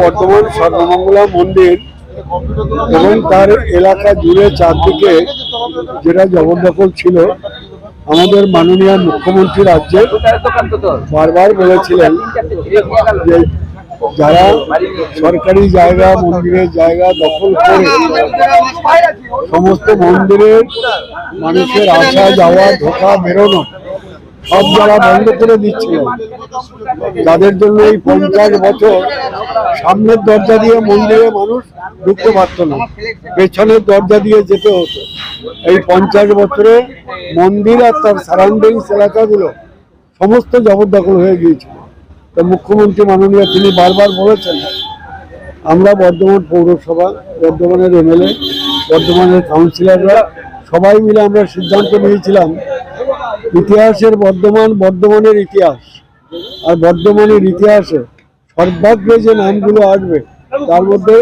বর্তমান সর্বমঙ্গলা মন্দির এবং তার এলাকা জুড়ে চারদিকে যেটা জবরদখল ছিল, আমাদের মাননীয় মুখ্যমন্ত্রী রাজ্যের বারবার বলেছিলেন যে যারা সরকারি জায়গা, মন্দিরের জায়গা দখল করে সমস্ত মন্দিরের মানুষের আসা যাওয়া, ঢোকা বেরোনো সব যারা বন্ধ করে দিচ্ছিলেন, যাদের জন্য এই 50 বছর সামনের দরজা দিয়ে মন্দিরে মানুষ ঢুকতে পারত না, পেছনের দরজা দিয়ে যেতে হতো। এই 50 বছরে মন্দির আর তার সারাউন্ডিংস এলাকাগুলো সমস্ত জবরদখল হয়ে গিয়েছিল। তো মুখ্যমন্ত্রী মাননীয় তিনি বারবার বলেছেন, আমরা বর্ধমান পৌরসভা, বর্ধমানের এমএলএ, বর্ধমানের কাউন্সিলররা সবাই মিলে আমরা সিদ্ধান্ত নিয়েছিলাম, ইতিহাসের বর্ধমানের ইতিহাস আর বর্ধমানের ইতিহাসে সর্বাগ্রে যে নামগুলো আসবে তার মধ্যে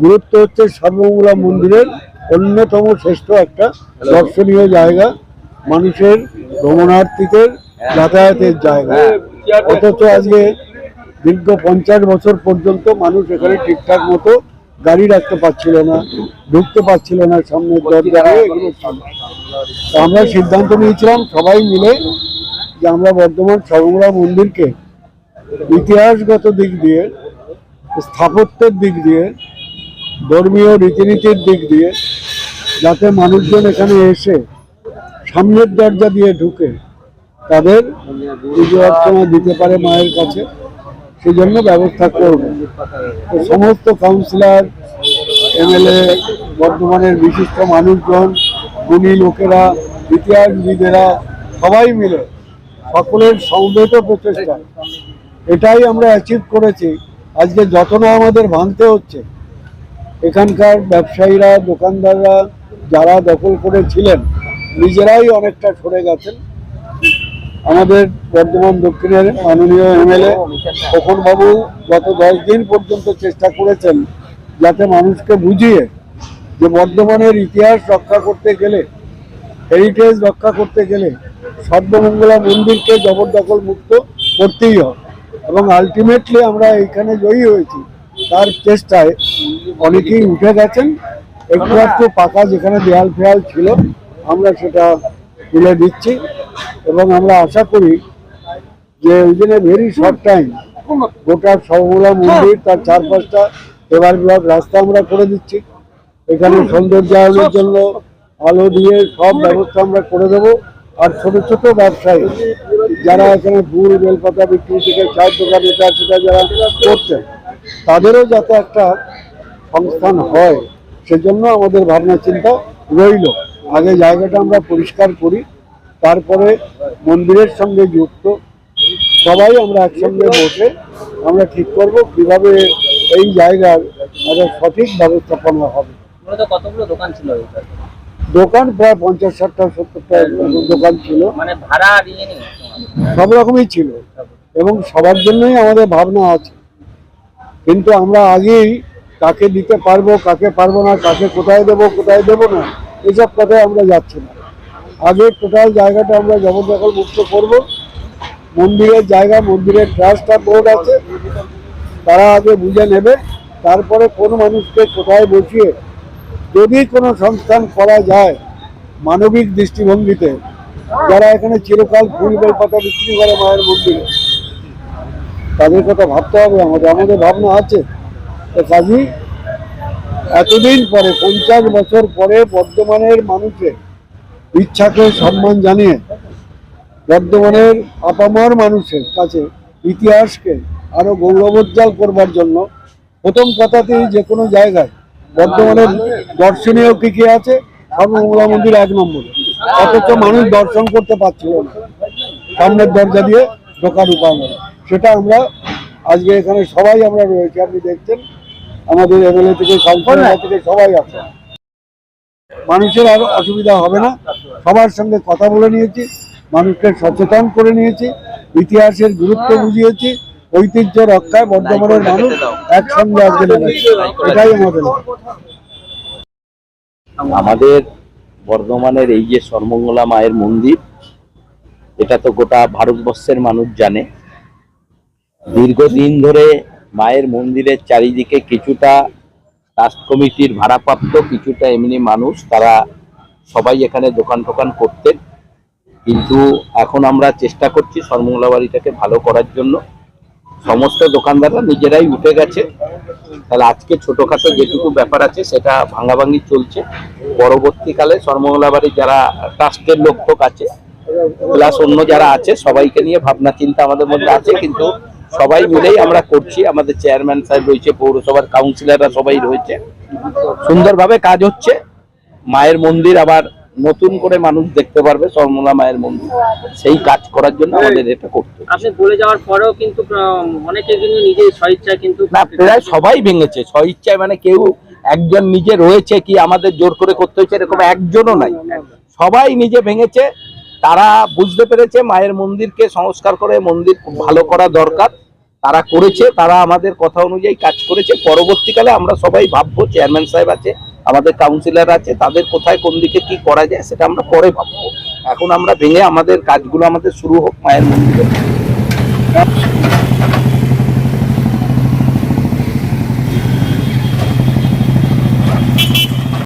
গুরুত্ব হচ্ছে সর্বমঙ্গলা মন্দিরের অন্যতম শ্রেষ্ঠ একটা দর্শনীয় জায়গা, মানুষের ভ্রমণার্থীদের যাতায়াতের জায়গা। অথচ আজকে দীর্ঘ 50 বছর পর্যন্ত মানুষ এখানে ঠিকঠাক মতো গাড়ি রাখতে পারছিল না, ঢুকতে পারছিল না, সামনের দরজা এগুলো ছিল। আমরা সিদ্ধান্ত নিয়েছিলাম সবাই মিলে যে আমরা বর্ধমান সর্বমঙ্গলা মন্দিরকে ইতিহাসগত দিক দিয়ে, স্থাপত্যের দিক দিয়ে, ধর্মীয় রীতিনীতির দিক দিয়ে যাতে মানুষজন এখানে এসে সামনের দরজা দিয়ে ঢুকে তাদের পুজো অর্চনা দিতে পারে মায়ের কাছে, সেই জন্য ব্যবস্থা করব। তো সমস্ত কাউন্সিলর, এমএলএ, বর্ধমানের বিশিষ্ট মানুষজন, গুণী লোকেরা, ইতিহাসবিদেরা সবাই মিলে সকলের সমবেত প্রচেষ্টা এটাই আমরা অ্যাচিভ করেছি। আজকে যত না আমাদের ভাঙতে হচ্ছে, এখানকার ব্যবসায়ীরা, দোকানদাররা যারা দখল করেছিলেন নিজেরাই অনেকটা সরে গেছেন। আমাদের বর্ধমান দক্ষিণের মাননীয় এমএলএ খোকনবাবু গত 10 দিন পর্যন্ত চেষ্টা করেছেন যাতে মানুষকে বুঝিয়ে যে বর্ধমানের ইতিহাস রক্ষা করতে গেলে, হেরিটেজ রক্ষা করতে গেলে সর্বমঙ্গলা মন্দিরকে জবরদখল মুক্ত করতেই হবে, এবং আলটিমেটলি আমরা এইখানে জয়ী হয়েছি। তার চেষ্টায় অনেকেই উঠে গেছেন, একটু একটু পাকা যেখানে দেয়াল ফেয়াল ছিল আমরা সেটা তুলে দিচ্ছি, এবং আমরা আশা করি যে within a very short time গোটা সর্বমঙ্গলা মন্দির তার 4-5টা এবার ব্লক রাস্তা আমরা করে দিচ্ছি। এখানে সৌন্দর্যায়নের জন্য আলো দিয়ে সব ব্যবস্থা আমরা করে দেবো। আর ছোট ছোট ব্যবসায়ী যারা এখানে ফুল, বেলপাতা বিক্রি থেকে চায়ের দোকান এটা সেটা যারা করছেন, তাদেরও যাতে একটা সংস্থান হয় সেজন্য আমাদের ভাবনা চিন্তা রইল। আগে জায়গাটা আমরা পরিষ্কার করি, তারপরে মন্দিরের সঙ্গে যুক্ত সবাই আমরা একসঙ্গে বসে আমরা ঠিক করব কিভাবে এই জায়গার একটা সঠিক ব্যবস্থাপনা হবে। কতগুলো দোকান ছিল? দোকান প্রায় 50-60টা 70টা দোকান ছিল, মানে ভাড়া সব রকমই ছিল, এবং সবার জন্যই আমাদের ভাবনা আছে। কিন্তু আমরা আগেই কাকে দিতে পারবো, কাকে পারবো না, কাকে কোথায় দেবো না, এসব কথায় আমরা যাচ্ছি না। আগে টোটাল জায়গাটা আমরা জবরদখল মুক্ত করব। মন্দিরের জায়গা, মন্দিরের ট্রাস্ট বোর্ড আছে, তারা আগে বুঝে নেবে, তারপরে কোন মানুষকে কোথায় বসিয়ে যদি কোনো সংস্থান করা যায় মানবিক দৃষ্টিভঙ্গিতে, যারা এখানে চিরকাল ফুল বেলপাতা বিক্রি করে মায়ের মন্দিরে, তাদের কথা ভাবতে হবে। আমাদের ভাবনা আছে। কাজী এতদিন পরে 50 বছর পরে বর্ধমানের মানুষের ইচ্ছাকে সম্মান জানিয়ে বর্ধমানের আপামর মানুষের কাছে ইতিহাসকে আরো গৌরবোজ্জ্বল করবার জন্য প্রথম কথাতেই যে কোনো জায়গায় বর্ধমানের দর্শনীয় কি কি আছে, সর্বমঙ্গলা মন্দির 1 নম্বরে, অথচ মানুষ দর্শন করতে পারছিল না, সামনের দরজা দিয়ে ঢোকার উপায় নেই। সেটা আমরা আজকে এখানে সবাই আমরা রয়েছি, আপনি দেখছেন আমাদের এমএলএ থেকে কাউন্সিলর থেকে সবাই আছে। মানুষের আর অসুবিধা হবে না, সবার সঙ্গে কথা বলে নিয়েছি, মানুষকে সচেতন করে নিয়েছি, ইতিহাসের গুরুত্ব বুঝিয়েছি, ঐতিহ্য রক্ষায় বর্ধমানের মানুষ একসঙ্গে আজকে নেমেছে। এটাই আমাদের বর্ধমানের এই যে সর্বমঙ্গলা মায়ের মন্দির, এটা তো গোটা ভারতবর্ষের মানুষ জানে। দীর্ঘদিন ধরে মায়ের মন্দিরের চারিদিকে কিছুটা ট্রাস্ট কমিটির ভাড়াপ্রাপ্ত, কিছুটা এমনি মানুষ, তারা সবাই এখানে দোকান টোকান করতেন। কিন্তু এখন আমরা চেষ্টা করছি সর্বমঙ্গলা বাড়িটাকে ভালো করার জন্য। সমস্ত দোকানদাররা নিজেরাই উঠে গেছে, তাহলে আজকে ছোটখাটো যেটুকু ব্যাপার আছে সেটা ভাঙাভাঙি চলছে। পরবর্তীকালে সর্বমঙ্গলা বাড়ির যারা ট্রাস্টের লোক টোক আছে প্লাস অন্য যারা আছে সবাইকে নিয়ে ভাবনা চিন্তা আমাদের মধ্যে আছে, কিন্তু সবাই মিলেই আমরা করছি। আমাদের চেয়ারম্যান সাহেব রয়েছে, পৌরসভার কাউন্সিলররা সবাই রয়েছে, সুন্দরভাবে কাজ হচ্ছে। মায়ের মন্দির আবার নতুন করে মানুষ দেখতে পারবে সর্বমঙ্গলা মায়ের মন্দির, সেই কাজ করার জন্য আমাদের এটা করতে। আপনি বলে যাওয়ার পরেও কিন্তু অনেকে কিন্তু নিজে স্বইচ্ছায় কিন্তু না, প্রায় সবাই ভেঙেছে স্বইচ্ছায়, মানে কেউ একজন নিজে রয়েছে কি আমাদের জোর করে করতে হয়েছে এরকম একজনও নাই, সবাই নিজে ভেঙেছে। তারা বুঝতে পেরেছে মায়ের মন্দিরকে সংস্কার করে মন্দির ভালো করা দরকার, তারা করেছে, তারা আমাদের কথা অনুযায়ী কাজ করেছে। পরবর্তীকালে আমরা সবাই ভাববো, চেয়ারম্যান সাহেব আছে, আমাদের কাউন্সিলর আছে, তাদের কোথায় কোন দিকে কি করা যায় সেটা আমরা পরে ভাববো। এখন আমরা ভেঙে আমাদের কাজগুলো আমাদের শুরু হোক মায়ের মন্দিরে।